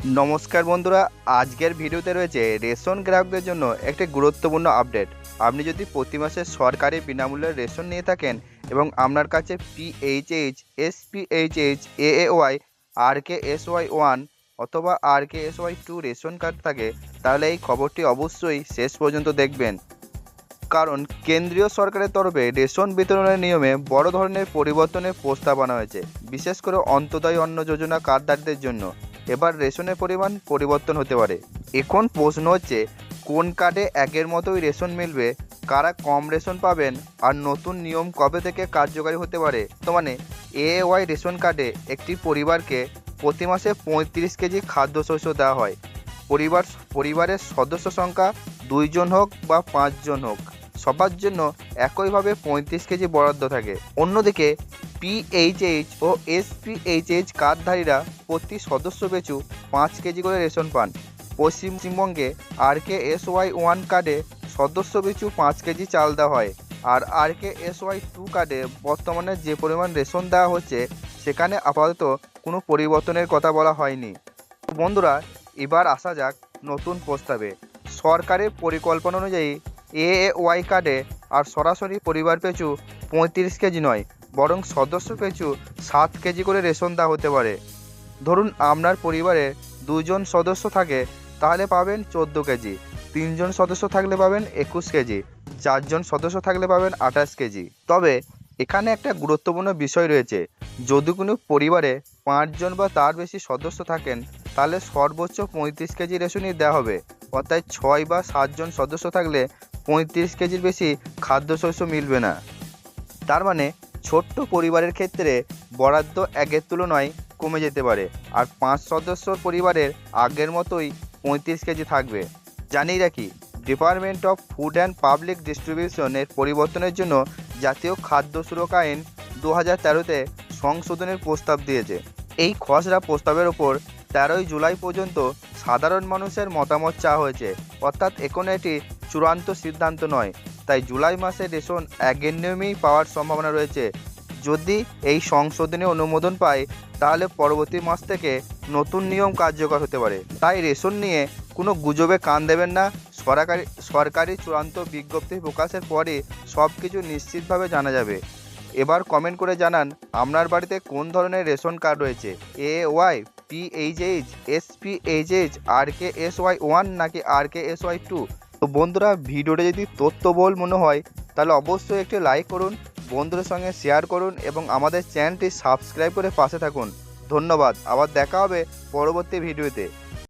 নমস্কার বন্ধুরা, আজকের ভিডিওতে রয়েছে রেশন গ্রাহকদের জন্য একটি গুরুত্বপূর্ণ আপডেট। আপনি যদি প্রতি মাসে সরকারি বিনামূল্যে রেশন নিয়ে থাকেন এবং আপনার কাছে পিএইচএইচ, এসপিএইচএইচ, এএওয়াই, আরকেএসওয়াই 1 অথবা আরকেএসওয়াই 2 রেশন কার্ড থাকে, তাহলে এই খবরটি অবশ্যই শেষ পর্যন্ত দেখবেন। কারণ কেন্দ্রীয় সরকারের তরফে রেশন বিতরণের নিয়মে বড় ধরনের পরিবর্তনের প্রস্তাব আনা হয়েছে, বিশেষ করে অন্তোদয় অন্ন যোজনা কার্ডধারীদের জন্য। এবার রেশনের পরিমাণ পরিবর্তন হতে পারে। এখন প্রশ্ন হচ্ছে, কোন কার্ডে আগের মতোই রেশন মিলবে, কারা কম রেশন পাবেন, আর নতুন নিয়ম কবে থেকে কার্যকারী হতে পারে। বর্তমানে এওয়াই রেশন কার্ডে একটি পরিবারকে প্রতি মাসে 35 কেজি খাদ্যশস্য দেওয়া হয়। পরিবারের সদস্য সংখ্যা 2 জন হোক বা 5 জন হোক, সবার জন্য একইভাবে 35 কেজি বরাদ্দ থাকে। অন্যদিকে পিএইচএইচ ও এসপিএইচএইচ কার্ডধারীরা প্রতি সদস্য পিছু 5 কেজি করে রেশন পান। পশ্চিমবঙ্গে আরকেএসওয়াই 1 কার্ডে সদস্য পিছু 5 কেজি চাল দেওয়া হয়, আর আরকেএসওয়াই 2 কার্ডে বর্তমানে যে পরিমাণ রেশন দেওয়া হচ্ছে সেখানে আপাতত কোনো পরিবর্তনের কথা বলা হয়নি। বন্ধুরা, এবার আসা যাক নতুন প্রস্তাবে। সরকারের পরিকল্পনা অনুযায়ী এওয়াই কার্ডে আর সরাসরি পরিবার পিছু 35 কেজি নয়, বরং সদস্য পিছু 7 কেজি করে রেশন দেওয়া হতে পারে। ধরুন আপনার পরিবারে 2 জন সদস্য থাকে, তাহলে পাবেন 14 কেজি। 3 জন সদস্য থাকলে পাবেন 21 কেজি। 4 জন সদস্য থাকলে পাবেন 28 কেজি। তবে এখানে একটা গুরুত্বপূর্ণ বিষয় রয়েছে, যদি কোনো পরিবারে 5 জন বা তার বেশি সদস্য থাকেন, তাহলে সর্বোচ্চ 35 কেজি রেশনই দেওয়া হবে। অর্থাৎ 6 বা 7 জন সদস্য থাকলে 35 কেজির বেশি খাদ্যশস্য মিলবে না। তার মানে ছোট্ট পরিবারের ক্ষেত্রে বরাদ্দ আগের তুলনায় কমে যেতে পারে, আর 5 সদস্যর পরিবারের আগের মতোই 35 কেজি থাকবে। জানিয়ে রাখি, department of food and public ডিস্ট্রিবিউশনের পরিবর্তনের জন্য জাতীয় খাদ্য সুরক্ষা আইন 2013-তে সংশোধনের প্রস্তাব দিয়েছে। এই খসড়া প্রস্তাবের ওপর 13 জুলাই পর্যন্ত সাধারণ মানুষের মতামত চাওয়া হয়েছে। অর্থাৎ এখন এটি চূড়ান্ত সিদ্ধান্ত নয়, তাই জুলাই মাসে রেশন আগের নিয়মেই পাওয়ার সম্ভাবনা রয়েছে। যদি এই সংশোধনী অনুমোদন পায়, তাহলে পরবর্তী মাস থেকে নতুন নিয়ম কার্যকর হতে পারে। তাই রেশন নিয়ে কোনো গুজবে কান দেবেন না। সরকারি চূড়ান্ত বিজ্ঞপ্তি প্রকাশের পরে সব কিছু নিশ্চিতভাবে জানা যাবে। এবার কমেন্ট করে জানান আপনার বাড়িতে কোন ধরনের রেশন কার্ড রয়েছে, এওয়াই, পিএইচএইচ, এসপিএইচএইচ, আরকেএসওয়াই 1 নাকি আরকেএসওয়াই 2। তো বন্ধুরা, ভিডিওটা যদি তথ্যবহুল মনে হয় তাহলে অবশ্যই একটি লাইক করুন, বন্ধুদের সঙ্গে শেয়ার করুন এবং আমাদের চ্যানেলটি সাবস্ক্রাইব করে পাশে থাকুন। ধন্যবাদ। আবার দেখা হবে পরবর্তী ভিডিওতে।